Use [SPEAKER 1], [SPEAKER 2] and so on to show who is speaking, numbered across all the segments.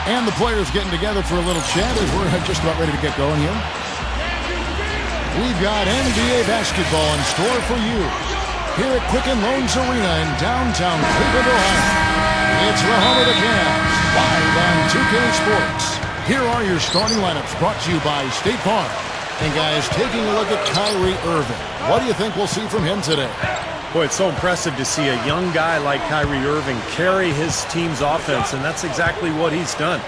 [SPEAKER 1] And the players getting together for a little chat as we're just about ready to get going here. We've got NBA basketball in store for you here at Quicken Loans Arena in downtown Cleveland, Ohio. It's the home of the Cavs, live on 2K Sports. Here are your starting lineups brought to you by State Farm. And guys, taking a look at Kyrie Irving. What do you think we'll see from him today?
[SPEAKER 2] Boy, it's so impressive to see a young guy like Kyrie Irving carry his team's offense, and that's exactly what he's done.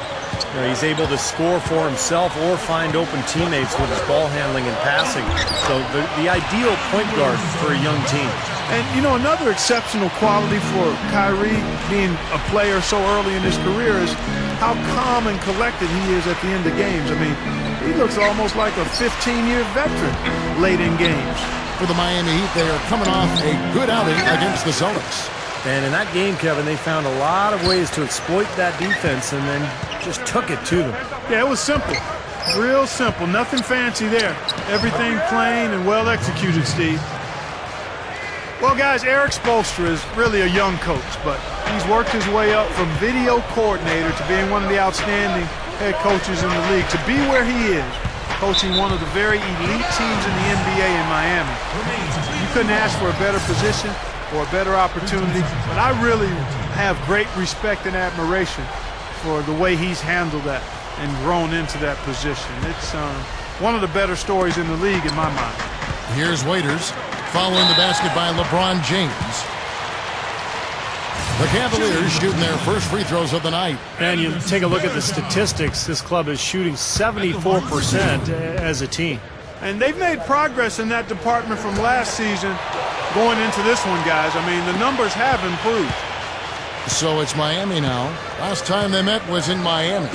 [SPEAKER 2] You know, he's able to score for himself or find open teammates with his ball handling and passing. So the ideal point guard for a young team.
[SPEAKER 3] And, you know, another exceptional quality for Kyrie being a player so early in his career is how calm and collected he is at the end of games. I mean, he looks almost like a 15-year veteran late in games.
[SPEAKER 1] For the Miami Heat, they are coming off a good outing against the Celtics.
[SPEAKER 2] And in that game, Kevin, they found a lot of ways to exploit that defense and then just took it to them.
[SPEAKER 3] Yeah, it was simple. Real simple. Nothing fancy there. Everything plain and well executed, Steve. Well, guys, Eric Spoelstra is really a young coach, but he's worked his way up from video coordinator to being one of the outstanding head coaches in the league. To be where he is, coaching one of the very elite teams in the NBA in Miami. You couldn't ask for a better position or a better opportunity, but I really have great respect and admiration for the way he's handled that and grown into that position. It's one of the better stories in the league in my mind.
[SPEAKER 1] Here's Waiters following the basket by LeBron James. The Cavaliers shooting their first free throws of the night.
[SPEAKER 2] And you take a look at the statistics, this club is shooting 74% as a team.
[SPEAKER 3] And they've made progress in that department from last season going into this one, guys. I mean, the numbers have improved.
[SPEAKER 1] So it's Miami now. Last time they met was in Miami.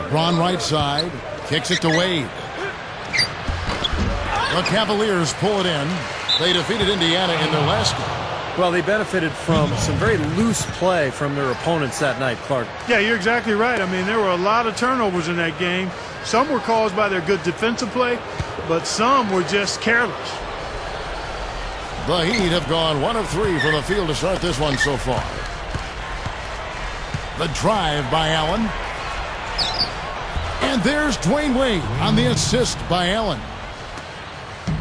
[SPEAKER 1] LeBron right side, kicks it to Wade. The Cavaliers pull it in. They defeated Indiana in their last game.
[SPEAKER 2] Well, they benefited from some very loose play from their opponents that night, Clark.
[SPEAKER 3] Yeah, you're exactly right. I mean, there were a lot of turnovers in that game. Some were caused by their good defensive play, but some were just careless.
[SPEAKER 1] The Heat have gone 1 of 3 from the field to start this one so far. The drive by Allen. And there's Dwayne Wade on the assist by Allen.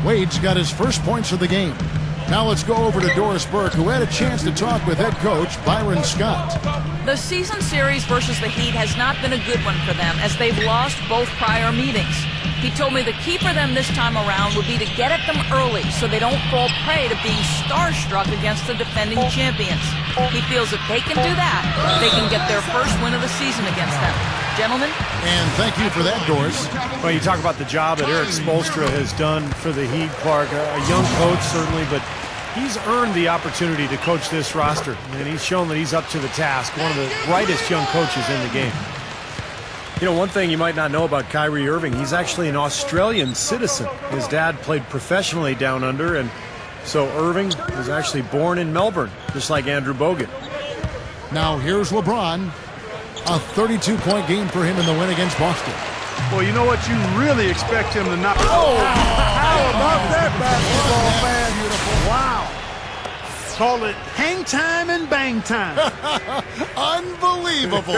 [SPEAKER 1] Wade's got his first points of the game. Now let's go over to Doris Burke, who had a chance to talk with head coach Byron Scott.
[SPEAKER 4] The season series versus the Heat has not been a good one for them as they've lost both prior meetings. He told me the key for them this time around would be to get at them early so they don't fall prey to being starstruck against the defending champions. He feels if they can do that, they can get their first win of the season against them. Gentlemen?
[SPEAKER 1] And thank you for that, Doris.
[SPEAKER 2] Well, you talk about the job that Eric Spoelstra has done for the Heat, Clark. A young coach, certainly, but he's earned the opportunity to coach this roster, and he's shown that he's up to the task. One of the brightest young coaches in the game. You know, one thing you might not know about Kyrie Irving, he's actually an Australian citizen. His dad played professionally down under, and so Irving was actually born in Melbourne, just like Andrew Bogut.
[SPEAKER 1] Now here's LeBron. A 32-point game for him in the win against Boston.
[SPEAKER 3] Well, you know what? You really expect him to not... Oh, how about that basketball, man? Beautiful. Wow. Call it hang time and bang time.
[SPEAKER 1] Unbelievable.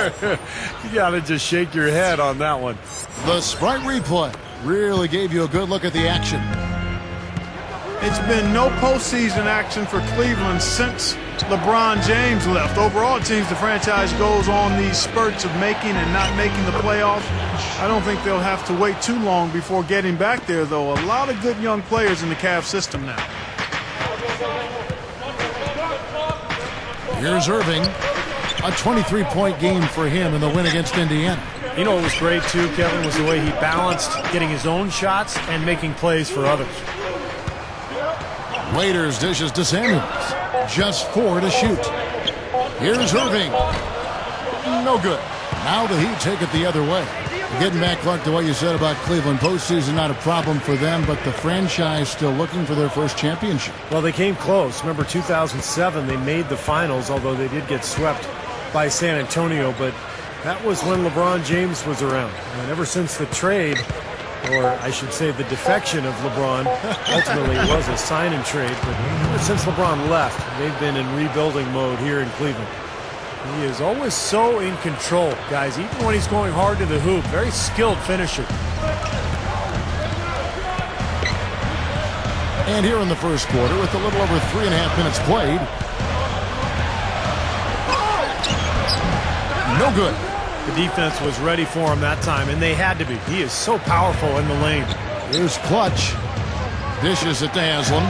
[SPEAKER 2] You got to just shake your head on that one.
[SPEAKER 1] The Sprite replay really gave you a good look at the action.
[SPEAKER 3] It's been no postseason action for Cleveland since LeBron James left. Overall, it seems the franchise goes on these spurts of making and not making the playoffs. I don't think they'll have to wait too long before getting back there, though. A lot of good young players in the Cavs system now.
[SPEAKER 1] Here's Irving. A 23-point game for him in the win against Indiana.
[SPEAKER 2] You know what was great, too, Kevin, was the way he balanced getting his own shots and making plays for others.
[SPEAKER 1] Waiters dishes to Samuels. Just 4 to shoot. Here's Irving. No good. Now the Heat take it the other way. Getting back, Clark, to what you said about Cleveland, postseason not a problem for them, but the franchise still looking for their first championship.
[SPEAKER 2] Well, they came close. Remember 2007, they made the finals, although they did get swept by San Antonio, but that was when LeBron James was around. And ever since the trade, or I should say the defection of LeBron, ultimately it was a sign and trade, but ever since LeBron left, they've been in rebuilding mode here in Cleveland. He is always so in control, guys, even when he's going hard to the hoop. Very skilled finisher.
[SPEAKER 1] And here in the first quarter, with a little over 3.5 minutes played. No good.
[SPEAKER 2] The defense was ready for him that time, and they had to be. He is so powerful in the lane.
[SPEAKER 1] Here's Clutch. Dishes it to Haslam.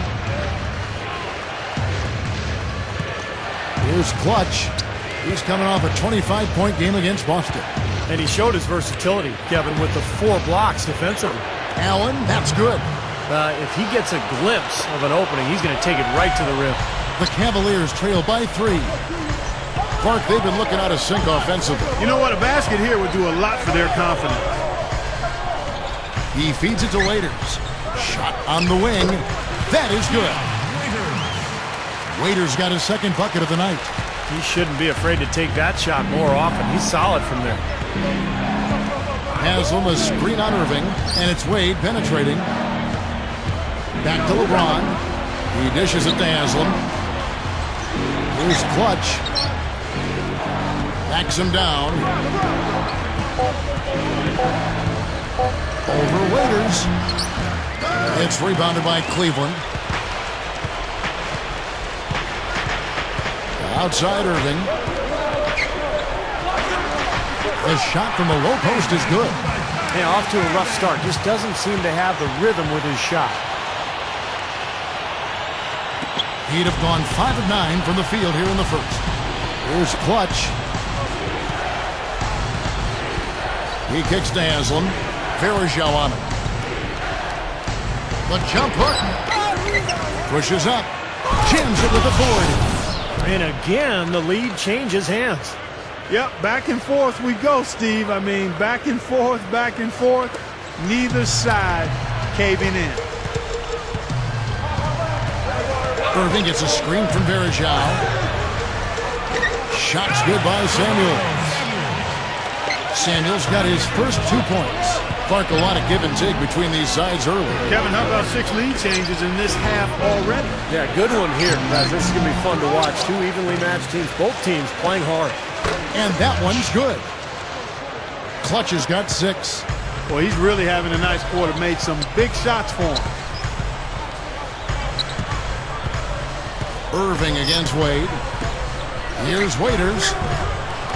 [SPEAKER 1] Here's Clutch. He's coming off a 25-point game against Boston.
[SPEAKER 2] And he showed his versatility, Kevin, with the 4 blocks defensively.
[SPEAKER 1] Allen, that's good.
[SPEAKER 2] If he gets a glimpse of an opening, he's going to take it right to the rim.
[SPEAKER 1] The Cavaliers trail by 3. Clark, they've been looking out of sync offensively.
[SPEAKER 3] You know what? A basket here would do a lot for their confidence.
[SPEAKER 1] He feeds it to Waiters. Shot on the wing. That is good. Waiters got his second bucket of the night.
[SPEAKER 2] He shouldn't be afraid to take that shot more often. He's solid from there.
[SPEAKER 1] Haslam, a screen on Irving, and it's Wade penetrating. Back to LeBron. He dishes it to Haslam. Here's Clutch. Backs him down. Over Waiters. It's rebounded by Cleveland. Outside Irving. The shot from the low post is good.
[SPEAKER 2] Yeah, off to a rough start. Just doesn't seem to have the rhythm with his shot.
[SPEAKER 1] He'd have gone 5 of 9 from the field here in the first. Here's Clutch. He kicks to Haslam. Varejao on him. The jump hook. Pushes up. Jams it with the board.
[SPEAKER 2] And again, the lead changes hands.
[SPEAKER 3] Yep, back and forth we go, Steve. I mean, back and forth, back and forth. Neither side caving in.
[SPEAKER 1] Irving gets a screen from Varejao. Shot's good by Samuels. Samuels got his first 2 points. Clark, a lot of give and take between these sides early.
[SPEAKER 3] Kevin, how about 6 lead changes in this half already?
[SPEAKER 2] Yeah, good one here, guys. This is going to be fun to watch. 2 evenly matched teams, both teams playing hard.
[SPEAKER 1] And that one's good. Clutch has got 6.
[SPEAKER 3] Well, he's really having a nice quarter. Made some big shots for him.
[SPEAKER 1] Irving against Wade. Here's Waiters.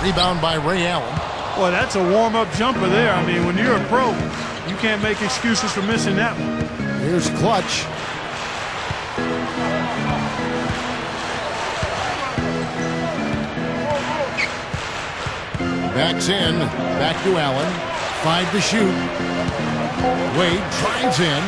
[SPEAKER 1] Rebound by Ray Allen.
[SPEAKER 3] Well, that's a warm-up jumper there. I mean, when you're a pro, you can't make excuses for missing that one.
[SPEAKER 1] Here's Clutch. Backs in. Back to Allen. 5 to shoot. Wade drives in.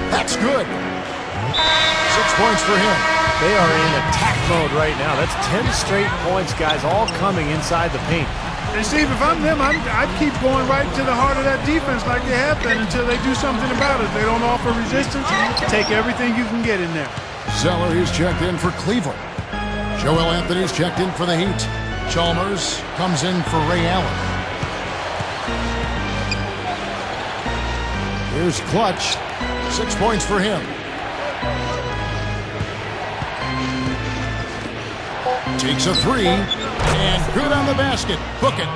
[SPEAKER 1] That's good. 6 points for him.
[SPEAKER 2] They are in attack mode right now. That's 10 straight points, guys, all coming inside the paint.
[SPEAKER 3] And Steve, if I'm them, I'd keep going right to the heart of that defense like they have been until they do something about it. They don't offer resistance. Take everything you can get in there.
[SPEAKER 1] Zeller is checked in for Cleveland. Joel Anthony's checked in for the Heat. Chalmers comes in for Ray Allen. Here's Clutch. 6 points for him. Takes a 3. And good on the basket. Book it.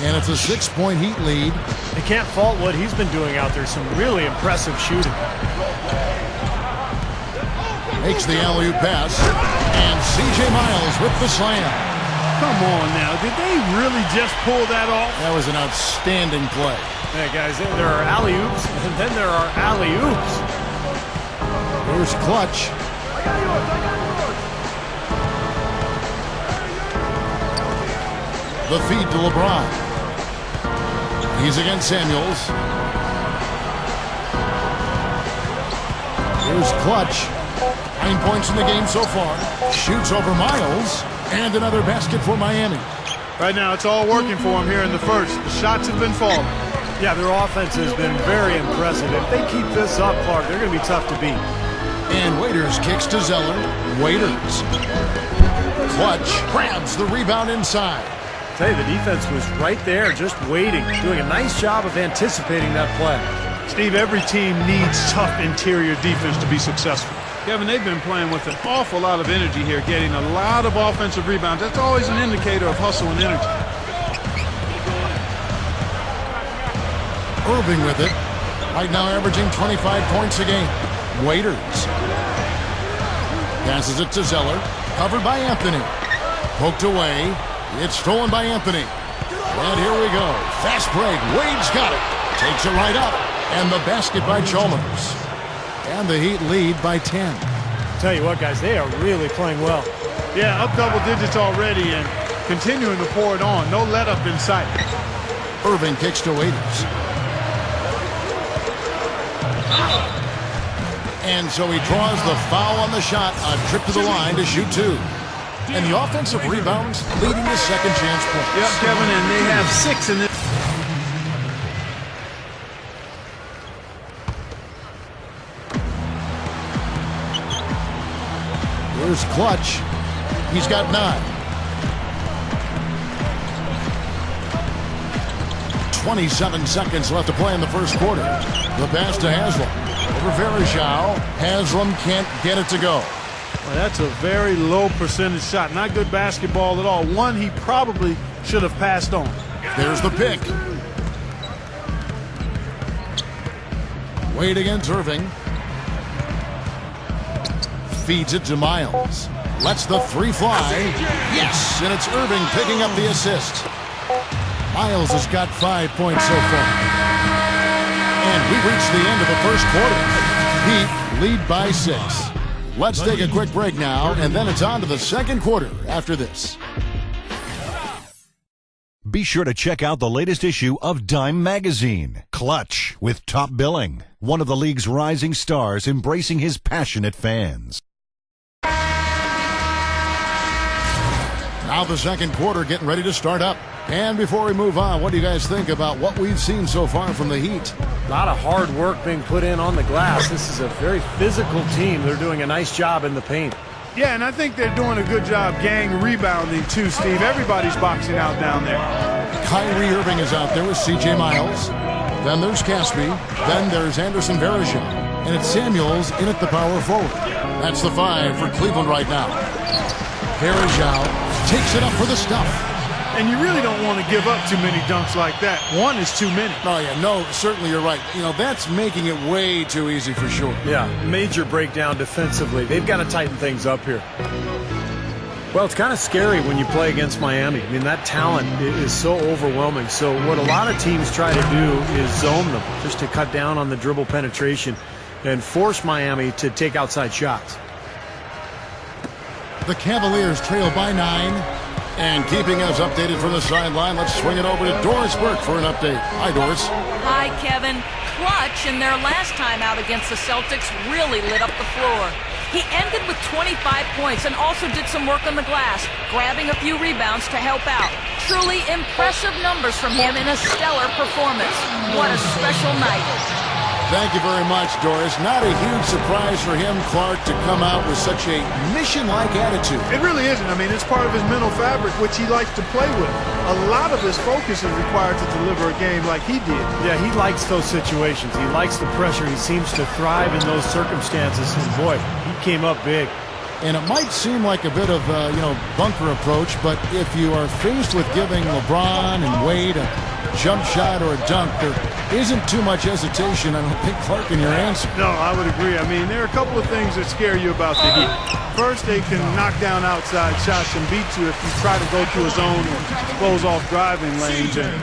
[SPEAKER 1] And it's a 6-point Heat lead.
[SPEAKER 2] They can't fault what he's been doing out there. Some really impressive shooting.
[SPEAKER 1] Makes the alley-oop pass. And C.J. Miles with the slam.
[SPEAKER 3] Come on now. Did they really just pull that off?
[SPEAKER 1] That was an outstanding play.
[SPEAKER 2] Yeah, guys, there are alley-oops, and then there are alley-oops.
[SPEAKER 1] Here's Clutch. The feed to LeBron. He's against Samuels. Here's Clutch. 9 points in the game so far. Shoots over Miles. And another basket for Miami.
[SPEAKER 3] Right now, it's all working for them here in the first. The shots have been falling.
[SPEAKER 2] Yeah, their offense has been very impressive. If they keep this up, Clark, they're going to be tough to beat.
[SPEAKER 1] And Waiters kicks to Zeller. Waiters. Clutch grabs the rebound inside.
[SPEAKER 2] I tell you, the defense was right there, just waiting, doing a nice job of anticipating that play.
[SPEAKER 3] Steve, every team needs tough interior defense to be successful. Kevin, they've been playing with an awful lot of energy here, getting a lot of offensive rebounds. That's always an indicator of hustle and energy.
[SPEAKER 1] Irving with it. Right now averaging 25 points a game. Waiters. Passes it to Zeller. Covered by Anthony. Poked away. It's stolen by Anthony. And here we go. Fast break. Wade's got it. Takes it right up. And the basket by Chalmers. And the Heat lead by 10.
[SPEAKER 2] Tell you what, guys, they are really playing well.
[SPEAKER 3] Yeah, up double digits already and continuing to pour it on. No let up in sight.
[SPEAKER 1] Irving kicks to Waiters. And so he draws the foul on the shot. A trip to the line to shoot two. And the offensive rebounds leading to second chance points.
[SPEAKER 3] Yep, Kevin, and they have 6 in this.
[SPEAKER 1] Here's Clutch. He's got 9. 27 seconds left to play in the first quarter. The pass to Haslam. Over Verejao. Haslam can't get it to go.
[SPEAKER 3] Well, that's a very low percentage shot. Not good basketball at all. One he probably should have passed on.
[SPEAKER 1] There's the pick. Wade against Irving. Feeds it to Miles. Lets the three fly. Yes, and it's Irving picking up the assist. Miles has got 5 points so far. And we reached the end of the first quarter. Heat lead by 6. Let's take a quick break now, and then it's on to the second quarter after this.
[SPEAKER 5] Be sure to check out the latest issue of Dime Magazine, Clutch, with Top Billing, one of the league's rising stars embracing his passionate fans.
[SPEAKER 1] Now the second quarter getting ready to start up. And before we move on, what do you guys think about what we've seen so far from the Heat?
[SPEAKER 2] A lot of hard work being put in on the glass. This is a very physical team. They're doing a nice job in the paint.
[SPEAKER 3] Yeah, and I think they're doing a good job gang rebounding too, Steve. Everybody's boxing out down there.
[SPEAKER 1] Kyrie Irving is out there with C.J. Miles. Then there's Caspi. Then there's Anderson Varejao. And it's Samuels in at the power forward. That's the 5 for Cleveland right now. Varejao takes it up for the stuff.
[SPEAKER 3] And you really don't want to give up too many dunks like that. One is too many.
[SPEAKER 1] Oh, yeah, no, certainly you're right. You know, that's making it way too easy for sure.
[SPEAKER 2] Yeah, major breakdown defensively. They've got to tighten things up here. Well, it's kind of scary when you play against Miami. I mean, that talent is so overwhelming. So what a lot of teams try to do is zone them just to cut down on the dribble penetration and force Miami to take outside shots.
[SPEAKER 1] The Cavaliers trail by 9. And keeping us updated from the sideline, let's swing it over to Doris Burke for an update. Hi, Doris.
[SPEAKER 4] Hi, Kevin. Clutch in their last time out against the Celtics really lit up the floor. He ended with 25 points and also did some work on the glass, grabbing a few rebounds to help out. Truly impressive numbers from him in a stellar performance. What a special night.
[SPEAKER 1] Thank you very much, Doris. Not a huge surprise for him, Clark, to come out with such a mission-like attitude.
[SPEAKER 3] It really isn't. I mean, it's part of his mental fabric, which he likes to play with. A lot of his focus is required to deliver a game like he did.
[SPEAKER 2] Yeah, he likes those situations. He likes the pressure. He seems to thrive in those circumstances. And boy, he came up big.
[SPEAKER 1] And it might seem like a bit of a, bunker approach, but if you are faced with giving LeBron and Wade a jump shot or a dunk, there isn't too much hesitation, I don't think, Clark, in your answer.
[SPEAKER 3] No, I would agree. I mean, there are a couple of things that scare you about the Heat. First, they can knock down outside shots and beat you if you try to go to a zone or close off driving lanes. And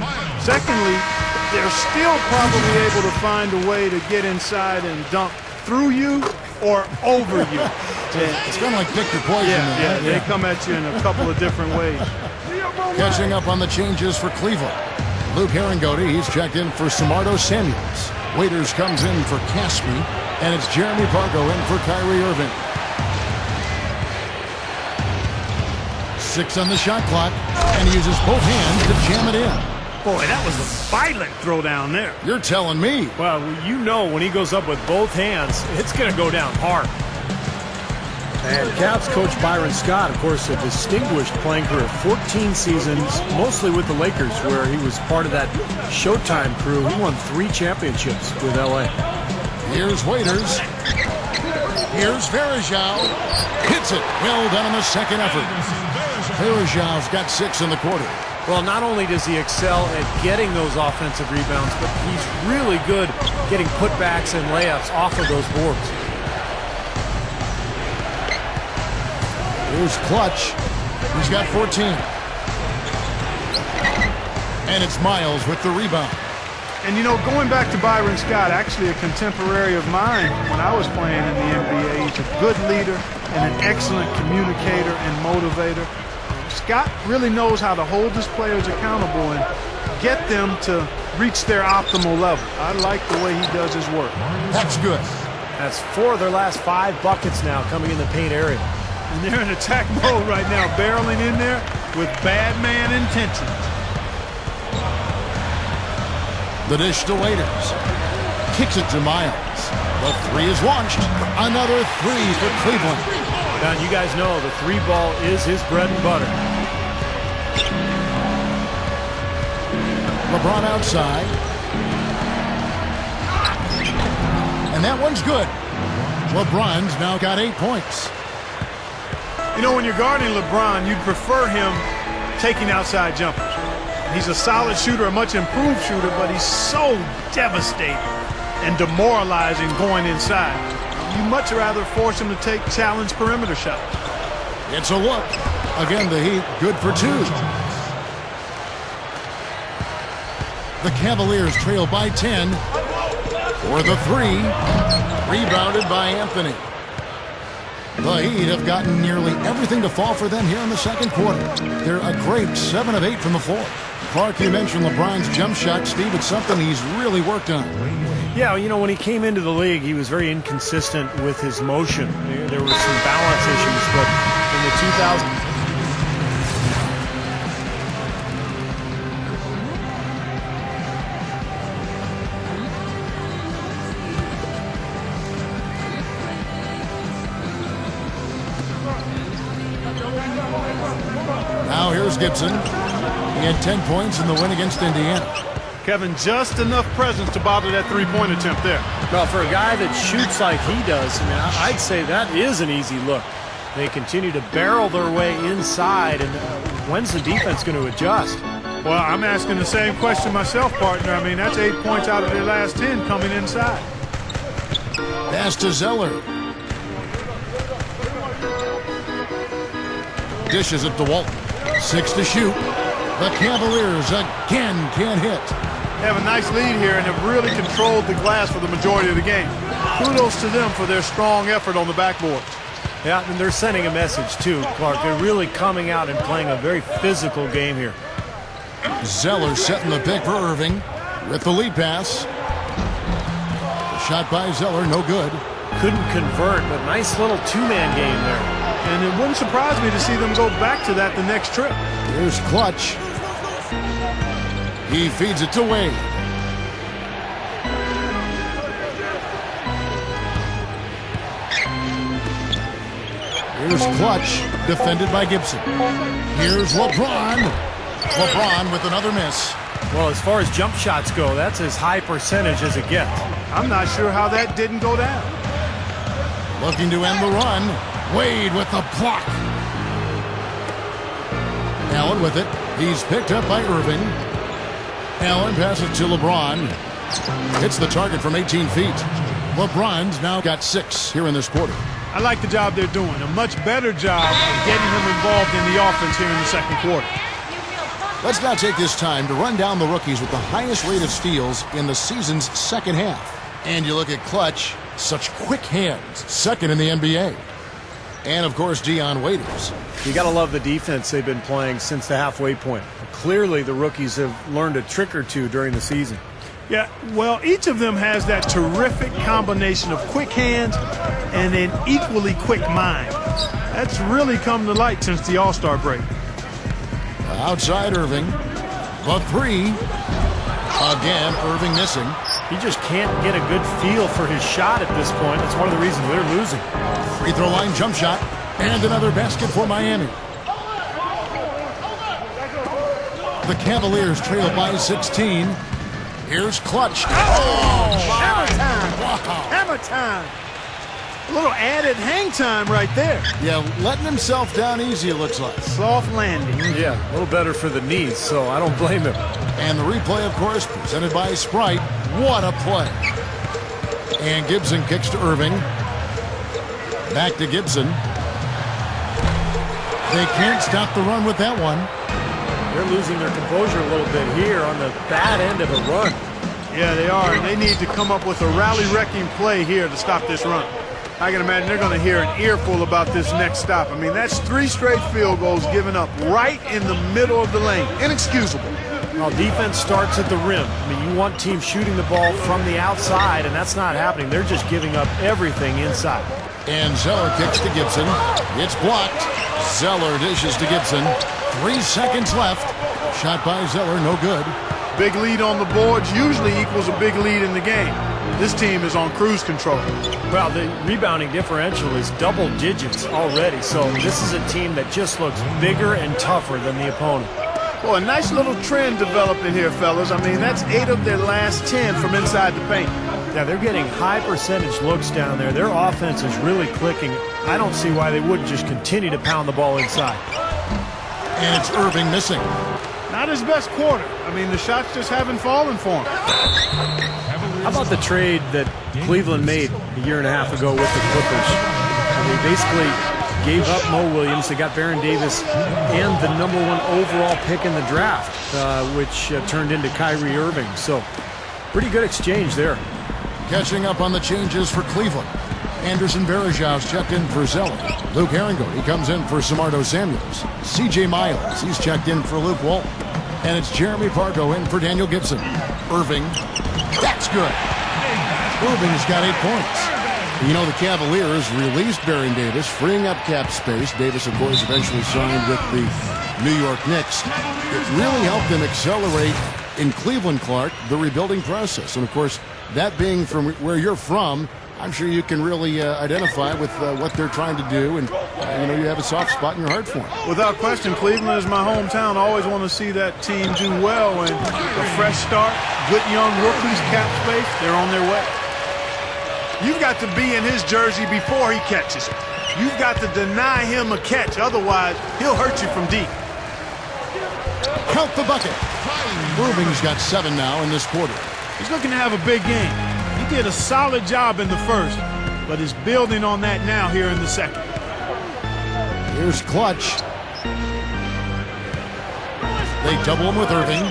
[SPEAKER 3] secondly, they're still probably able to find a way to get inside and dunk through you or over you.
[SPEAKER 1] It's kind of like pick your poison.
[SPEAKER 3] Yeah, they come at you in a couple of different ways.
[SPEAKER 1] Catching up on the changes for Cleveland. Luke Herringody, he's checked in for Samardo Samuels. Waiters comes in for Caspi, and it's Jeremy Pargo in for Kyrie Irving. 6 on the shot clock, and he uses both hands to jam it in.
[SPEAKER 3] Boy, that was a violent throw down there.
[SPEAKER 1] You're telling me.
[SPEAKER 2] Well, you know when he goes up with both hands, it's going to go down hard. And Cavs coach Byron Scott, of course, a distinguished playing career, 14 seasons, mostly with the Lakers, where he was part of that Showtime crew. He won 3 championships with L.A.
[SPEAKER 1] Here's Waiters. Here's Varejao. Hits it. Well done on the second effort. Varejao's got 6 in the quarter.
[SPEAKER 2] Well, not only does he excel at getting those offensive rebounds, but he's really good getting putbacks and layups off of those boards.
[SPEAKER 1] Here's Clutch. He's got 14. And it's Miles with the rebound.
[SPEAKER 3] And, you know, going back to Byron Scott, actually a contemporary of mine when I was playing in the NBA. He's a good leader and an excellent communicator and motivator. Scott really knows how to hold his players accountable and get them to reach their optimal level. I like the way he does his work.
[SPEAKER 1] That's good.
[SPEAKER 2] That's 4 of their last 5 buckets now coming in the paint area.
[SPEAKER 3] And they're in attack mode right now, barreling in there with bad man intentions.
[SPEAKER 1] The dish to Waiters. Kicks it to Miles. The 3 is launched. Another 3 for Cleveland.
[SPEAKER 2] Now, you guys know the 3 ball is his bread and butter.
[SPEAKER 1] LeBron outside. And that one's good. LeBron's now got 8 points.
[SPEAKER 3] You know, when you're guarding LeBron, you'd prefer him taking outside jumpers. He's a solid shooter, a much improved shooter, but he's so devastating and demoralizing going inside. You much rather force him to take challenge perimeter shots.
[SPEAKER 1] It's a look. Again, the Heat good for 2. The Cavaliers trail by 10. For the 3. Rebounded by Anthony. The Heat have gotten nearly everything to fall for them here in the second quarter. They're a great 7 of 8 from the floor. Clark, you mentioned LeBron's jump shot. Steve, it's something he's really worked on.
[SPEAKER 2] Yeah, you know, when he came into the league, he was very inconsistent with his motion. There were some balance issues, but in the 2000s...
[SPEAKER 1] Now here's Gibson. He had 10 points in the win against Indiana.
[SPEAKER 3] Kevin, just enough presence to bother that three-point attempt there.
[SPEAKER 2] Well, for a guy that shoots like he does, I mean, I'd say that is an easy look. They continue to barrel their way inside, and when's the defense going to adjust?
[SPEAKER 3] Well, I'm asking the same question myself, partner. I mean, that's 8 points out of their last 10 coming inside.
[SPEAKER 1] Pass to Zeller. Dishes it to Walton. 6 to shoot. The Cavaliers again can't hit.
[SPEAKER 3] They have a nice lead here and have really controlled the glass for the majority of the game. Kudos to them for their strong effort on the backboard.
[SPEAKER 2] Yeah, and they're sending a message too, Clark. They're really coming out and playing a very physical game here.
[SPEAKER 1] Zeller setting the pick for Irving with the lead pass. The shot by Zeller, no good.
[SPEAKER 2] Couldn't convert, but nice little two-man game there.
[SPEAKER 3] And it wouldn't surprise me to see them go back to that the next trip.
[SPEAKER 1] Here's Clutch. He feeds it to Wade. Here's Clutch, defended by Gibson. Here's LeBron. LeBron with another miss.
[SPEAKER 2] Well, as far as jump shots go, that's as high percentage as it gets.
[SPEAKER 3] I'm not sure how that didn't go down.
[SPEAKER 1] Looking to end the run. Wade with the block. Allen with it. He's picked up by Irving. Allen passes to LeBron. Hits the target from 18 feet. LeBron's now got 6 here in this quarter.
[SPEAKER 3] I like the job they're doing. A much better job of getting him involved in the offense here in the second quarter.
[SPEAKER 1] Let's now take this time to run down the rookies with the highest rate of steals in the season's second half. And you look at Clutch, such quick hands, second in the NBA. And, of course, Dion Waiters.
[SPEAKER 2] You got to love the defense they've been playing since the halfway point. Clearly, the rookies have learned a trick or two during the season.
[SPEAKER 3] Yeah, well, each of them has that terrific combination of quick hands and an equally quick mind. That's really come to light since the All-Star break.
[SPEAKER 1] Outside Irving. The 3. Again, Irving missing.
[SPEAKER 2] He just can't get a good feel for his shot at this point. That's one of the reasons they're losing.
[SPEAKER 1] Free throw line jump shot. And another basket for Miami. The Cavaliers trail by 16. Here's Clutch.
[SPEAKER 3] Oh! Hammer time!
[SPEAKER 1] Wow.
[SPEAKER 3] Hammer time! A little added hang time right there.
[SPEAKER 1] Yeah, letting himself down easy, it looks like.
[SPEAKER 3] Soft landing.
[SPEAKER 2] Yeah, a little better for the knees, so I don't blame him.
[SPEAKER 1] And the replay, of course, presented by Sprite. What a play. And Gibson kicks to Irving. Back to Gibson. They can't stop the run with that one.
[SPEAKER 2] They're losing their composure a little bit here on the bad end of a run.
[SPEAKER 3] Yeah, they are. And they need to come up with a rally-wrecking play here to stop this run. I can imagine they're going to hear an earful about this next stop. I mean, that's 3 straight field goals given up right in the middle of the lane. Inexcusable.
[SPEAKER 2] Well, defense starts at the rim. I mean, you want teams shooting the ball from the outside, and that's not happening. They're just giving up everything inside.
[SPEAKER 1] And Zeller kicks to Gibson. It's blocked. Zeller dishes to Gibson. 3 seconds left. Shot by Zeller, no good.
[SPEAKER 3] Big lead on the boards usually equals a big lead in the game. This team is on cruise control.
[SPEAKER 2] Well, the rebounding differential is double digits already, so this is a team that just looks bigger and tougher than the opponent.
[SPEAKER 3] Well, a nice little trend developing here, fellas. I mean, that's 8 of their last 10 from inside the paint.
[SPEAKER 2] Yeah, they're getting high percentage looks down there. Their offense is really clicking. I don't see why they wouldn't just continue to pound the ball inside.
[SPEAKER 1] And it's Irving missing.
[SPEAKER 3] Not his best quarter. I mean, the shots just haven't fallen for him.
[SPEAKER 2] How about the trade that Cleveland made a year and a half ago with the Clippers? They basically gave up Mo Williams. They got Baron Davis and the #1 overall pick in the draft, which turned into Kyrie Irving. So pretty good exchange there.
[SPEAKER 1] Catching up on the changes for Cleveland. Anderson Varejau's checked in for Zeller. Luke Herringold, he comes in for Samardo Samuels. C.J. Miles, he's checked in for Luke Walton. And it's Jeremy Pargo in for Daniel Gibson. Irving, that's good. Irving's got 8 points. You know, the Cavaliers released Baron Davis, freeing up cap space. Davis, of course, eventually signed with the New York Knicks. It really helped them accelerate in Cleveland, Clark, the rebuilding process. And, of course, that being from where you're from, I'm sure you can really identify with what they're trying to do, and you have a soft spot in your heart for them.
[SPEAKER 3] Without question, Cleveland is my hometown. I always want to see that team do well, and a fresh start, good young rookies, cap space, they're on their way. You've got to be in his jersey before he catches it. You've got to deny him a catch, otherwise he'll hurt you from deep.
[SPEAKER 1] Count the bucket. Irving's got 7 now in this quarter.
[SPEAKER 3] He's looking to have a big game. He did a solid job in the first, but is building on that now here in the second.
[SPEAKER 1] Here's Clutch. They double him with Irving.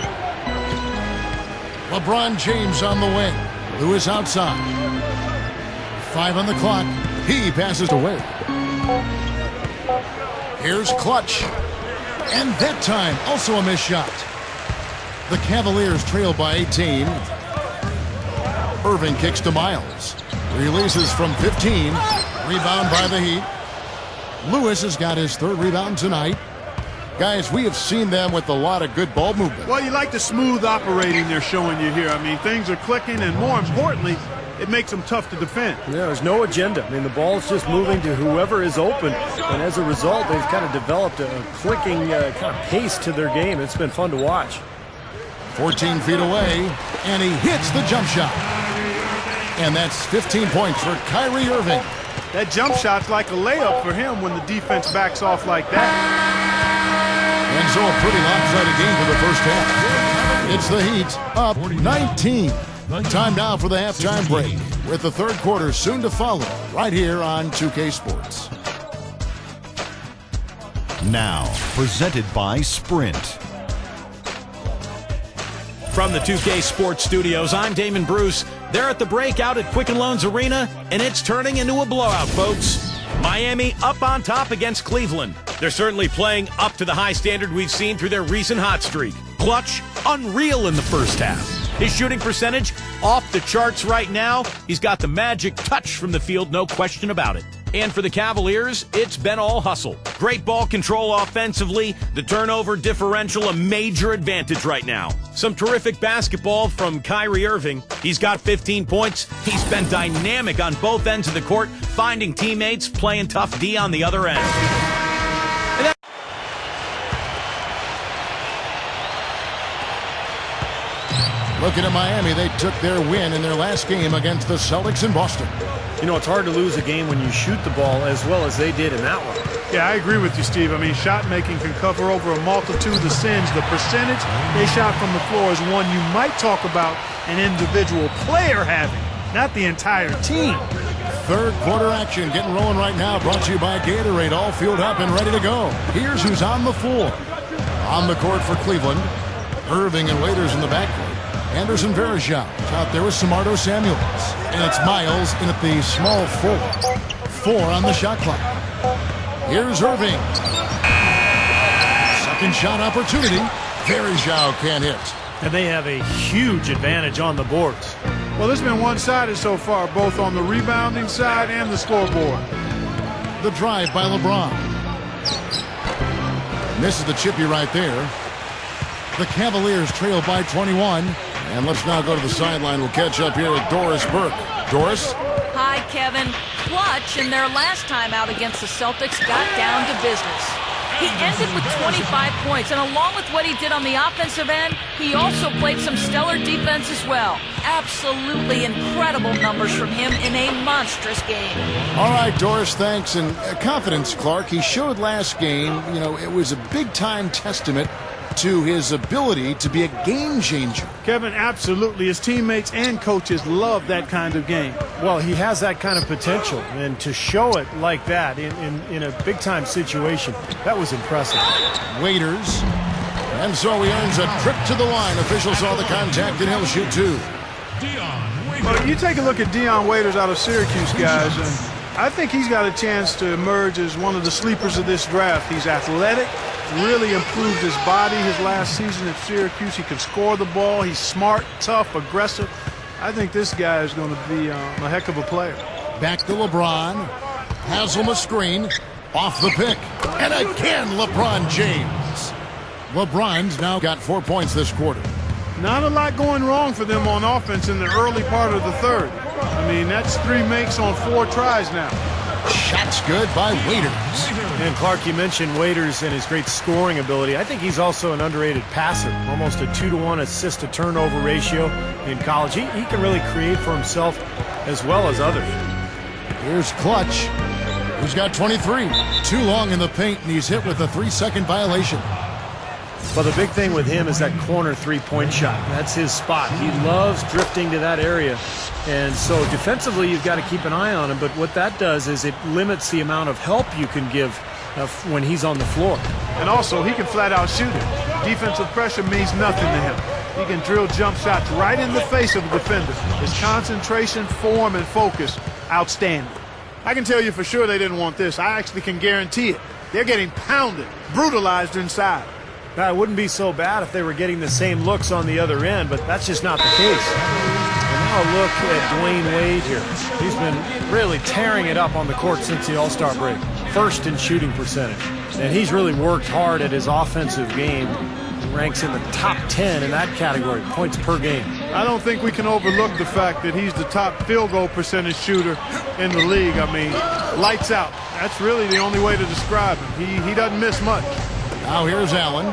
[SPEAKER 1] LeBron James on the wing. Lewis outside. 5 on the clock. He passes away. Here's Clutch. And that time, also a missed shot. The Cavaliers trail by 18. Irving kicks to Miles. Releases from 15. Rebound by the Heat. Lewis has got his 3rd rebound tonight. Guys, we have seen them with a lot of good ball movement.
[SPEAKER 3] Well, you like the smooth operating they're showing you here. I mean, things are clicking, and more importantly, it makes them tough to defend.
[SPEAKER 2] Yeah, there's no agenda. I mean, the ball's just moving to whoever is open, and as a result, they've kind of developed a clicking kind of pace to their game. It's been fun to watch.
[SPEAKER 1] 14 feet away, and he hits the jump shot. And that's 15 points for Kyrie Irving.
[SPEAKER 3] That jump shot's like a layup for him when the defense backs off like that.
[SPEAKER 1] And so a pretty lopsided game for the first half. It's the Heat up 19. Time now for the halftime break, with the 3rd quarter soon to follow, right here on 2K Sports.
[SPEAKER 5] Now, presented by Sprint.
[SPEAKER 6] From the 2K Sports Studios, I'm Damon Bruce. They're at the break out at Quicken Loans Arena, and it's turning into a blowout, folks. Miami up on top against Cleveland. They're certainly playing up to the high standard we've seen through their recent hot streak. Clutch, unreal in the first half. His shooting percentage, off the charts right now. He's got the magic touch from the field, no question about it. And for the Cavaliers, it's been all hustle. Great ball control offensively, the turnover differential a major advantage right now. Some terrific basketball from Kyrie Irving. He's got 15 points. He's been dynamic on both ends of the court, finding teammates, playing tough D on the other end.
[SPEAKER 1] Looking at Miami, they took their win in their last game against the Celtics in Boston.
[SPEAKER 2] You know, it's hard to lose a game when you shoot the ball as well as they did in that one.
[SPEAKER 3] Yeah, I agree with you, Steve. I mean, shot making can cover over a multitude of sins. The percentage they shot from the floor is one you might talk about an individual player having, not the entire team.
[SPEAKER 1] Third quarter action getting rolling right now, brought to you by Gatorade, all fueled up and ready to go. Here's who's on the floor. On the court for Cleveland, Irving and Waiters in the backcourt. Anderson Varejao out there with Samardo Samuels. And it's Miles in at the small four. 4 on the shot clock. Here's Irving. Second shot opportunity. Varejao can't hit.
[SPEAKER 2] And they have a huge advantage on the boards.
[SPEAKER 3] Well, this has been one-sided so far, both on the rebounding side and the scoreboard.
[SPEAKER 1] The drive by LeBron. Misses the chippy right there. The Cavaliers trail by 21. And let's now go to the sideline. We'll catch up here with Doris Burke. Doris?
[SPEAKER 4] Hi, Kevin. Clutch in their last time out against the Celtics got down to business. He ended with 25 points, and along with what he did on the offensive end, he also played some stellar defense as well. Absolutely incredible numbers from him in a monstrous game.
[SPEAKER 1] All right, Doris, thanks. And confidence, Clark. He showed last game, you know, it was a big-time testament to his ability to be a game changer.
[SPEAKER 3] Kevin, absolutely. His teammates and coaches love that kind of game.
[SPEAKER 2] Well, he has that kind of potential, and to show it like that in a big-time situation, that was impressive.
[SPEAKER 1] Waiters. And so he earns a trip to the line. Officials saw the contact, and he'll shoot 2.
[SPEAKER 3] Well, you take a look at Dion Waiters out of Syracuse, guys, and I think he's got a chance to emerge as one of the sleepers of this draft. He's athletic, really improved his body his last season at Syracuse. He can score the ball. He's smart, tough, aggressive. I think this guy is going to be a heck of a player.
[SPEAKER 1] Back to LeBron. Haslam a screen. Off the pick. And again, LeBron James. LeBron's now got 4 points this quarter.
[SPEAKER 3] Not a lot going wrong for them on offense in the early part of the third. I mean, that's 3 makes on 4 tries now.
[SPEAKER 1] Shot's good by Waiters.
[SPEAKER 2] And Clark, you mentioned Waiters and his great scoring ability. I think he's also an underrated passer. Almost a 2-to-1 assist-to-turnover ratio in college. He can really create for himself as well as others.
[SPEAKER 1] Here's Clutch, who's got 23. Too long in the paint, and he's hit with a 3-second violation.
[SPEAKER 2] Well, the big thing with him is that corner 3-point shot. That's his spot. He loves drifting to that area. And so defensively, you've got to keep an eye on him. But what that does is it limits the amount of help you can give when he's on the floor.
[SPEAKER 3] And also, he can flat out shoot it. Defensive pressure means nothing to him. He can drill jump shots right in the face of a defender. His concentration, form, and focus, outstanding. I can tell you for sure they didn't want this. I actually can guarantee it. They're getting pounded, brutalized inside.
[SPEAKER 2] Now, it wouldn't be so bad if they were getting the same looks on the other end, but that's just not the case. And now look at Dwayne Wade here. He's been really tearing it up on the court since the All-Star break. First in shooting percentage. And he's really worked hard at his offensive game. He ranks in the top 10 in that category, points per game.
[SPEAKER 3] I don't think we can overlook the fact that he's the top field goal percentage shooter in the league. I mean, lights out. That's really the only way to describe him. He doesn't miss much.
[SPEAKER 1] Now here's Allen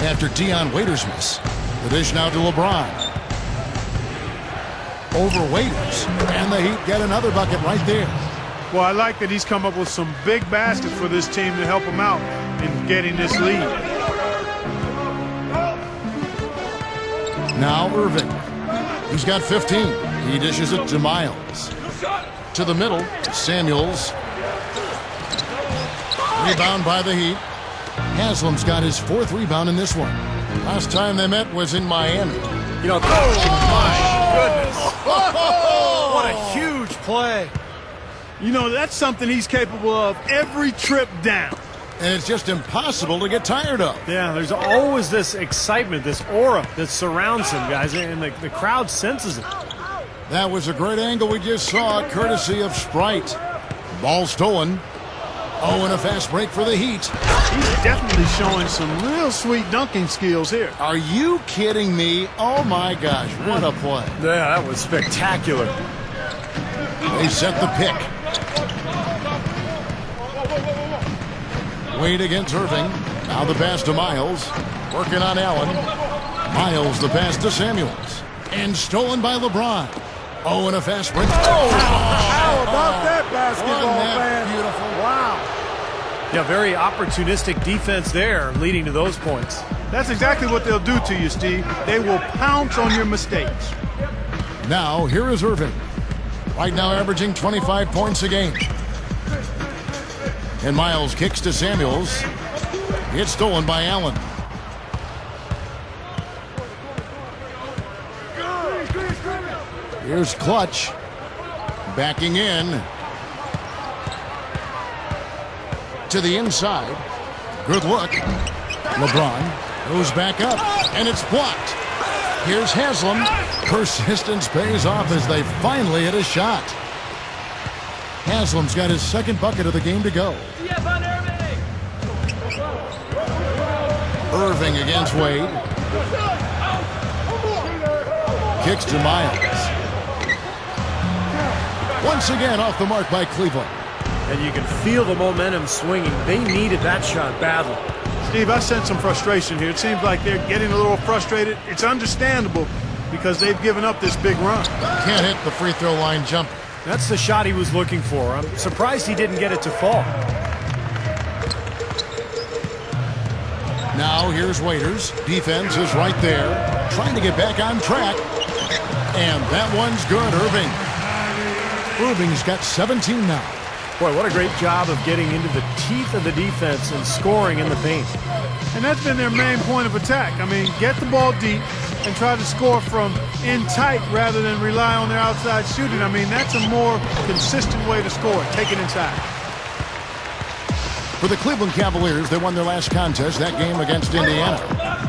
[SPEAKER 1] after Dion Waiters' miss. The dish now to LeBron. Over Waiters. And the Heat get another bucket right there.
[SPEAKER 3] Well, I like that he's come up with some big baskets for this team to help him out in getting this lead. Now
[SPEAKER 1] Irving. He's got 15. He dishes it to Miles. To the middle. Samuels. Rebound by the Heat. Haslam's got his 4th rebound in this one. Last time they met was in Miami.
[SPEAKER 2] You know, my goodness. What a huge play.
[SPEAKER 3] You know, that's something he's capable of every trip down.
[SPEAKER 1] And it's just impossible to get tired of.
[SPEAKER 2] Yeah, there's always this excitement, this aura that surrounds him, guys, and the crowd senses it.
[SPEAKER 1] That was a great angle we just saw, courtesy of Sprite. Ball stolen. Oh, and a fast break for the Heat.
[SPEAKER 3] He's definitely showing some real sweet dunking skills here.
[SPEAKER 1] Are you kidding me? Oh, my gosh, what a play.
[SPEAKER 2] Yeah, that was spectacular.
[SPEAKER 1] They set the pick. Wade against Irving. Now the pass to Miles. Working on Allen. Miles the pass to Samuels. And stolen by LeBron. Oh, and a fast break.
[SPEAKER 3] How about that basketball,
[SPEAKER 1] Wasn't that
[SPEAKER 3] man?
[SPEAKER 1] beautiful?
[SPEAKER 3] Wow.
[SPEAKER 2] Yeah, very opportunistic defense there, leading to those points.
[SPEAKER 3] That's exactly what they'll do to you, Steve. They will pounce on your mistakes.
[SPEAKER 1] Now, here is Irving. Right now averaging 25 points a game. And Miles kicks to Samuels. It's stolen by Allen. Here's Clutch. Backing in. To the inside. Good look. LeBron goes back up. And it's blocked. Here's Haslam. Persistence pays off as they finally hit a shot. Haslam's got his second bucket of the game to go. Irving against Wade. Kicks to Miles. Once again off the mark by Cleveland.
[SPEAKER 2] And you can feel the momentum swinging. They needed that shot badly.
[SPEAKER 3] Steve, I sense some frustration here. It seems like they're getting a little frustrated. It's understandable because they've given up this big run.
[SPEAKER 1] Can't hit the free throw line jumper.
[SPEAKER 2] That's the shot he was looking for. I'm surprised he didn't get it to fall.
[SPEAKER 1] Now here's Waiters. Defense is right there. Trying to get back on track. And that one's good, Irving. Irving's got 17 now.
[SPEAKER 2] Boy, what a great job of getting into the teeth of the defense and scoring in the paint.
[SPEAKER 3] And that's been their main point of attack. I mean, get the ball deep and try to score from in tight rather than rely on their outside shooting. I mean, that's a more consistent way to score. Take it inside.
[SPEAKER 1] For the Cleveland Cavaliers, they won their last contest, that game against Indiana.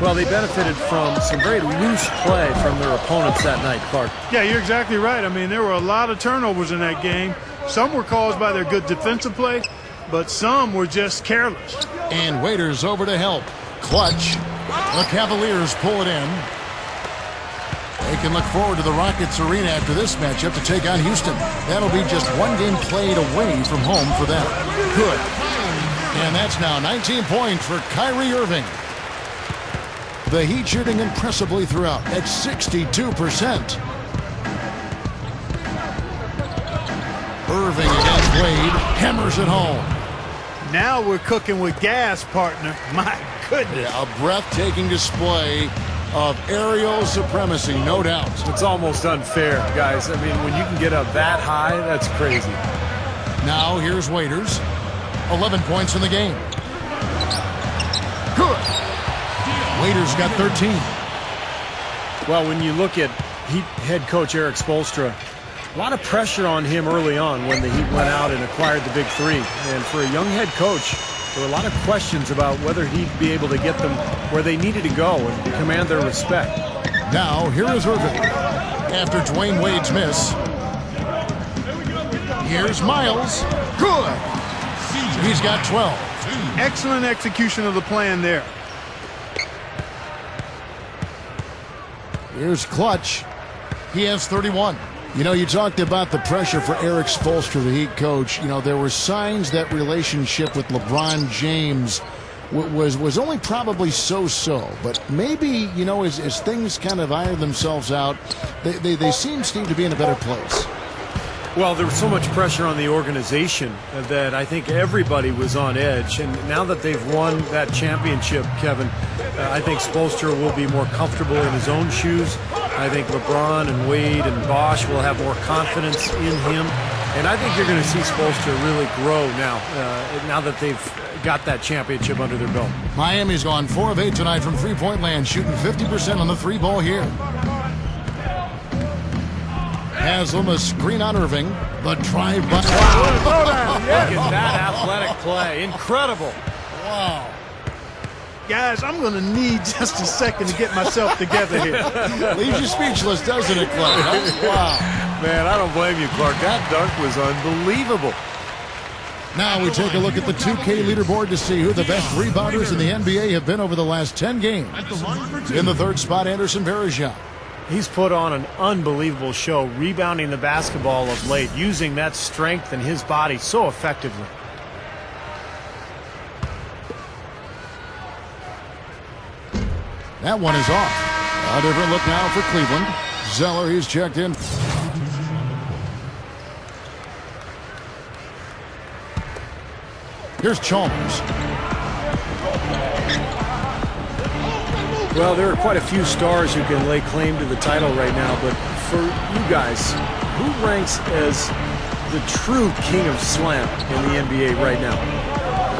[SPEAKER 2] Well, they benefited from some very loose play from their opponents that night, Clark.
[SPEAKER 3] Yeah, you're exactly right. I mean, there were a lot of turnovers in that game. Some were caused by their good defensive play, but some were just careless.
[SPEAKER 1] And Waiters over to help. Clutch. The Cavaliers pull it in. They can look forward to the Rockets Arena after this matchup to take on Houston. That'll be just one game played away from home for them. Good. And that's now 19 points for Kyrie Irving. The Heat shooting impressively throughout at 62%. Irving against Wade. Hammers it home.
[SPEAKER 3] Now we're cooking with gas, partner. My goodness.
[SPEAKER 1] Yeah, a breathtaking display of aerial supremacy, no doubt.
[SPEAKER 2] It's almost unfair, guys. I mean, when you can get up that high, that's crazy.
[SPEAKER 1] Now here's Waiters. 11 points in the game. Good. Waiters got 13.
[SPEAKER 2] Well, when you look at Heat head coach Eric Spoelstra, a lot of pressure on him early on when the Heat went out and acquired the big three. And for a young head coach, there were a lot of questions about whether he'd be able to get them where they needed to go and command their respect.
[SPEAKER 1] Now, here is Irving. After Dwayne Wade's miss. Here's Miles. Good. He's got 12.
[SPEAKER 3] Excellent execution of the plan there.
[SPEAKER 1] Here's Clutch. He has 31. You know, you talked about the pressure for Eric Spoelstra, the Heat coach. You know, there were signs that relationship with LeBron James was only probably so-so. But maybe, you know, as things kind of iron themselves out, they seem, Steve, to be in a better place.
[SPEAKER 2] Well, there was so much pressure on the organization that I think everybody was on edge. And now that they've won that championship, Kevin, I think Spoelstra will be more comfortable in his own shoes. I think LeBron and Wade and Bosch will have more confidence in him. And I think you're going to see Spoelstra really grow now, now that they've got that championship under their belt.
[SPEAKER 1] Miami's gone 4 of 8 tonight from three-point land, shooting 50% on the three ball here. Haslam, a screen on Irving. The drive by.
[SPEAKER 2] Wow. Look at that athletic play. Incredible.
[SPEAKER 1] Wow.
[SPEAKER 3] Guys, I'm going to need just a second to get myself together here.
[SPEAKER 1] Leaves you speechless, doesn't it, Clark? Wow.
[SPEAKER 2] Man, I don't blame you, Clark. That dunk was unbelievable.
[SPEAKER 1] Now we take a look at the 2K leaderboard to see who the best rebounders in the NBA have been over the last 10 games. In the third spot, Anderson Varejao.
[SPEAKER 2] He's put on an unbelievable show, rebounding the basketball of late, using that strength in his body so effectively.
[SPEAKER 1] That one is off. A different look now for Cleveland. Zeller, he's checked in. Here's Chalmers.
[SPEAKER 2] Well, there are quite a few stars who can lay claim to the title right now, but for you guys, who ranks as the true king of slam in the NBA right now?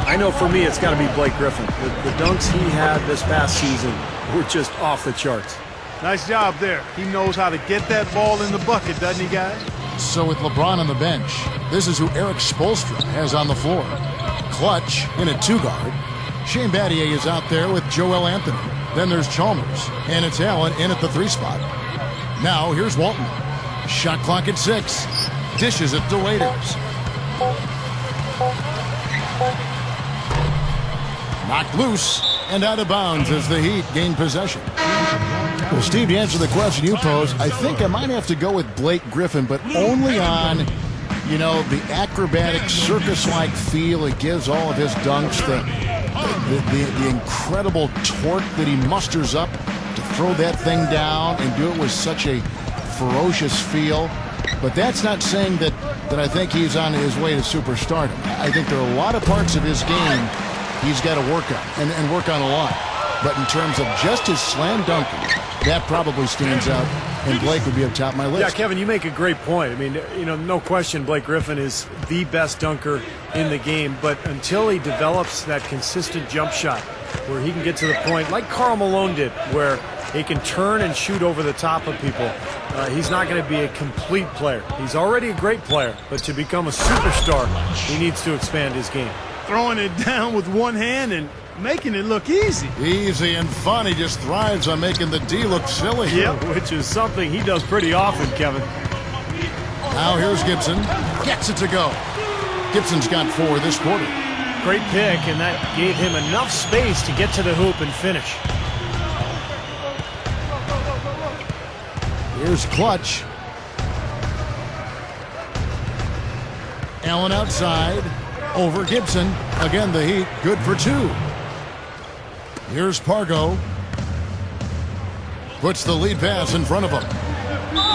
[SPEAKER 2] I know for me it's got to be Blake Griffin. The dunks he had this past season were just off the charts.
[SPEAKER 3] Nice job there. He knows how to get that ball in the bucket, doesn't he, guys?
[SPEAKER 1] So with LeBron on the bench, this is who Eric Spoelstra has on the floor. Clutch in at 2-guard. Shane Battier is out there with Joel Anthony. Then there's Chalmers, and it's Allen in at the 3 spot. Now here's Walton. Shot clock at 6. Dishes it to Waiters. Knocked loose and out of bounds as the Heat gain possession. Well, Steve, to answer the question you posed, I think I might have to go with Blake Griffin, but only on, you know, the acrobatic circus-like feel it gives all of his dunks, the incredible torque that he musters up to throw that thing down and do it with such a ferocious feel. But that's not saying that I think he's on his way to superstardom. I think there are a lot of parts of his game he's got to work on, and work on a lot. But in terms of just his slam dunking, that probably stands out, and Blake would be up top of my list.
[SPEAKER 2] Yeah, Kevin, you make a great point. I mean, you know, no question Blake Griffin is the best dunker in the game, but until he develops that consistent jump shot where he can get to the point, like Karl Malone did, where he can turn and shoot over the top of people, he's not going to be a complete player. He's already a great player, but to become a superstar, he needs to expand his game.
[SPEAKER 3] Throwing it down with one hand and making it look easy.
[SPEAKER 1] Easy and fun. He just thrives on making the D look silly.
[SPEAKER 2] Yep, which is something he does pretty often, Kevin.
[SPEAKER 1] Now here's Gibson. Gets it to go. Gibson's got 4 this quarter.
[SPEAKER 2] Great pick, and that gave him enough space to get to the hoop and finish.
[SPEAKER 1] Here's Clutch. Allen outside. Over Gibson. Again, the Heat good for 2. Here's Pargo. Puts the lead pass in front of him.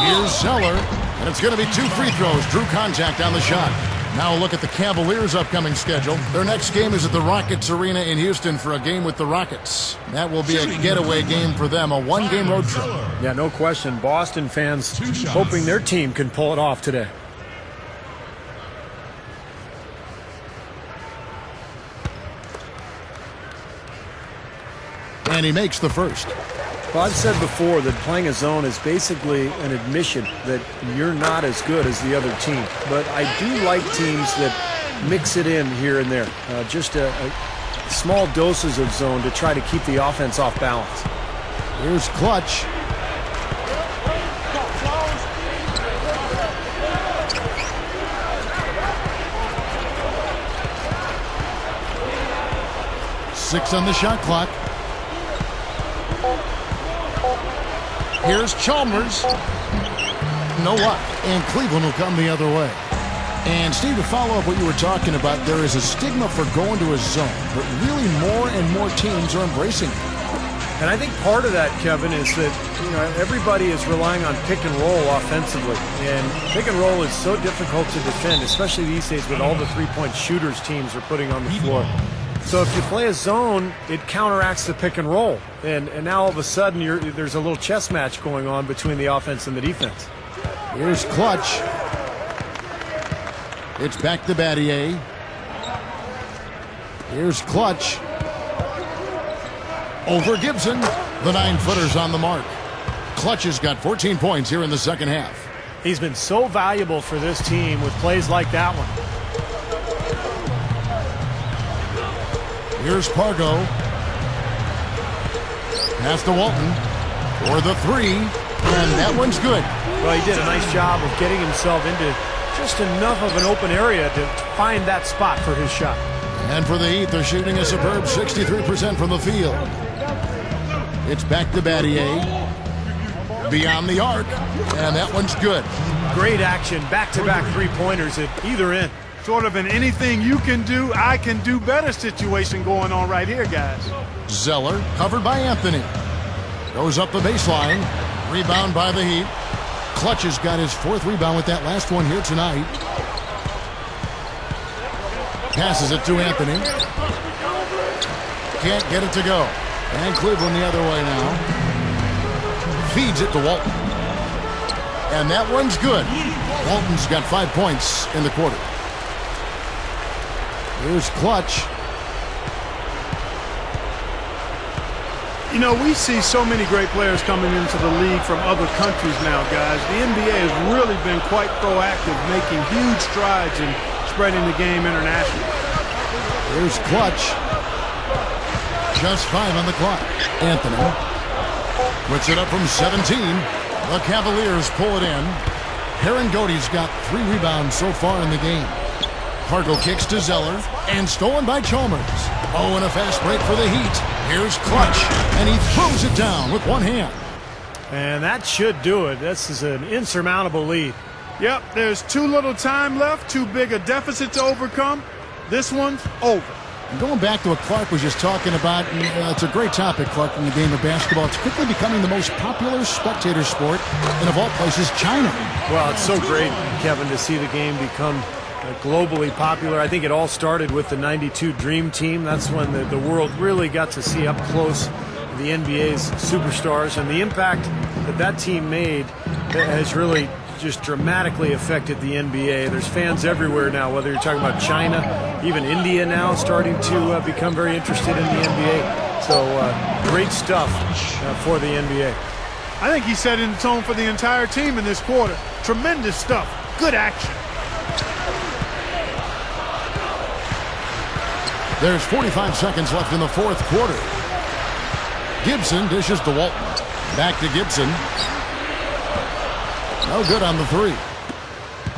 [SPEAKER 1] Here's Zeller. And it's going to be 2 free throws. Drew contact on the shot. Now a look at the Cavaliers' upcoming schedule. Their next game is at the Rockets Arena in Houston for a game with the Rockets. That will be a getaway game for them, a 1-game road trip.
[SPEAKER 2] Yeah, no question. Boston fans hoping their team can pull it off today.
[SPEAKER 1] And he makes the first.
[SPEAKER 2] Well, I've said before that playing a zone is basically an admission that you're not as good as the other team. But I do like teams that mix it in here and there. Just a small doses of zone to try to keep the offense off balance.
[SPEAKER 1] Here's Clutch. Six on the shot clock. Here's Chalmers. No luck. And Cleveland will come the other way. And Steve, to follow up what you were talking about, there is a stigma for going to a zone, but really more and more teams are embracing it.
[SPEAKER 2] And I think part of that, Kevin, is that everybody is relying on pick and roll offensively. And pick and roll is so difficult to defend, especially these days with all the three-point shooters teams are putting on the floor. So if you play a zone, it counteracts the pick and roll. And now all of a sudden there's a little chess match going on between the offense and the defense.
[SPEAKER 1] Here's Clutch. It's back to Battier. Here's Clutch. Over Gibson. The 9-footer's on the mark. Clutch has got 14 points here in the second half.
[SPEAKER 2] He's been so valuable for this team with plays like that one.
[SPEAKER 1] Here's Pargo. Pass to Walton for the 3, and that one's good.
[SPEAKER 2] Well, he did a nice job of getting himself into just enough of an open area to find that spot for his shot.
[SPEAKER 1] And for the Heat, they're shooting a superb 63% from the field. It's back to Battier. Beyond the arc, and that one's good.
[SPEAKER 2] Great action, back-to-back three-pointers at either end.
[SPEAKER 3] Sort of an anything you can do, I can do better situation going on right here, guys.
[SPEAKER 1] Zeller, covered by Anthony. Goes up the baseline. Here's Clutch. Now the 3. And that one's good. Well, he did a nice job of getting himself into just enough of an open area to find that spot for his shot. And for the Heat, they're shooting a superb 63% from the field. It's back to Battier. Beyond the arc, and that one's good.
[SPEAKER 2] Great action, back-to-back three-pointers at either end.
[SPEAKER 1] Rebound by the Heat. Clutch has got his 4th rebound with that last one here tonight. Passes it to Anthony. Can't get it to go. And Cleveland the other way now. Feeds it to Walton. And that one's good. Walton's got 5 points in the quarter. Here's Clutch.
[SPEAKER 3] You know, we see so many great players coming into the league from other countries now, guys. The NBA has really been quite proactive, making huge strides in spreading the game internationally.
[SPEAKER 1] Here's Clutch. Just 5 on the clock. Anthony puts it up from 17. The Cavaliers pull it in. Gody's got 3 rebounds so far in the game. Hargo kicks to Zeller, and stolen by Chalmers. Oh, and a fast break for the Heat. Here's Clutch, and he throws it down with one hand.
[SPEAKER 2] And that should do it. This is an insurmountable lead.
[SPEAKER 3] Yep, there's too little time left, too big a deficit to overcome. This one's over.
[SPEAKER 1] And going back to what Clark was just talking about, it's a great topic, Clark, in the game of basketball. It's quickly becoming the most popular spectator sport, and of all places, China.
[SPEAKER 2] Well, it's so great, Kevin, to see the game become globally popular. I think it all started with the '92 Dream Team. That's when the world really got to see up close the NBA's superstars, and the impact that team made has really just dramatically affected the NBA. There's fans everywhere now, whether you're talking about China, even India now starting to become very interested in the NBA. So great stuff for the NBA.
[SPEAKER 3] I think he set in the tone for the entire team in this quarter. Tremendous stuff. Good action.
[SPEAKER 1] There's 45 seconds left in the 4th quarter. Gibson dishes to Walton. Back to Gibson. No good on the 3.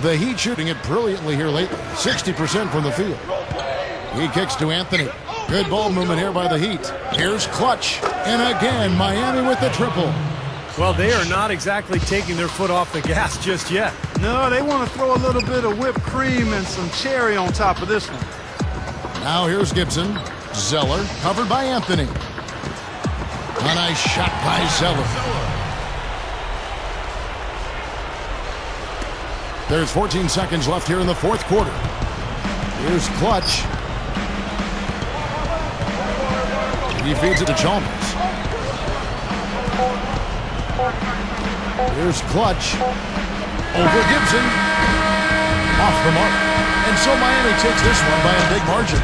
[SPEAKER 1] The Heat shooting it brilliantly here lately. 60% from the field. He kicks to Anthony. Good ball movement here by the Heat. Here's Clutch. And again, Miami with the triple.
[SPEAKER 2] Well, they are not exactly taking their foot off the gas just yet.
[SPEAKER 3] No, they want to throw a little bit of whipped cream and some cherry on top of this one.
[SPEAKER 1] Now here's Gibson. Zeller covered by Anthony. A nice shot by Zeller. There's 14 seconds left here in the 4th quarter. Here's Clutch. He feeds it to Chalmers. Here's Clutch. Over Gibson. Off the mark. And so Miami takes this one by a big margin.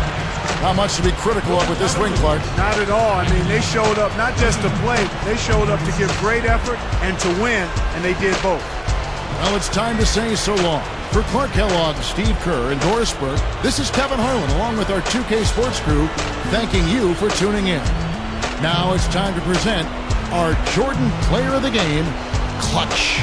[SPEAKER 1] Not much to be critical of with this win, Clark.
[SPEAKER 3] Not at all. I mean, they showed up not just to play, they showed up to give great effort and to win, and they did both.
[SPEAKER 1] Well, it's time to say so long. For Clark Kellogg, Steve Kerr, and Doris Burke, this is Kevin Harlan along with our 2K Sports crew thanking you for tuning in. Now it's time to present our Jordan Player of the Game, Clutch.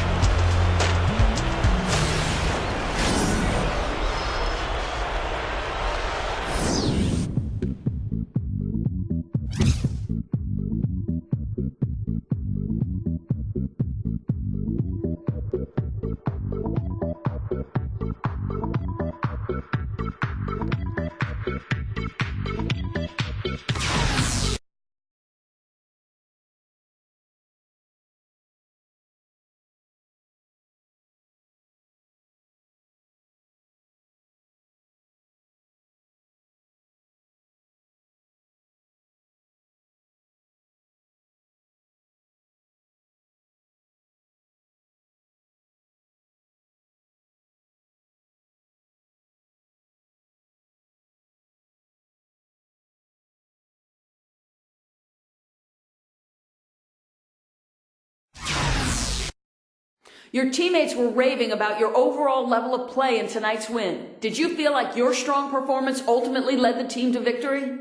[SPEAKER 4] Your teammates were raving about your overall level of play in tonight's win. Did you feel like your strong performance ultimately led the team to victory?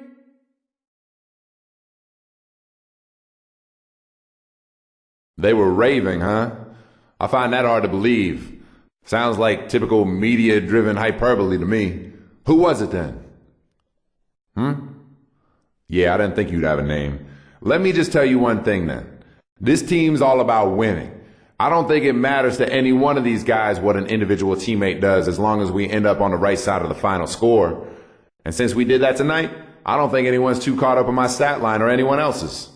[SPEAKER 7] They were raving, huh? I find that hard to believe. Sounds like typical media-driven hyperbole to me. Who was it then? Yeah, I didn't think you'd have a name. Let me just tell you one thing then. This team's all about winning. I don't think it matters to any one of these guys what an individual teammate does as long as we end up on the right side of the final score. And since we did that tonight, I don't think anyone's too caught up in my stat line or anyone else's.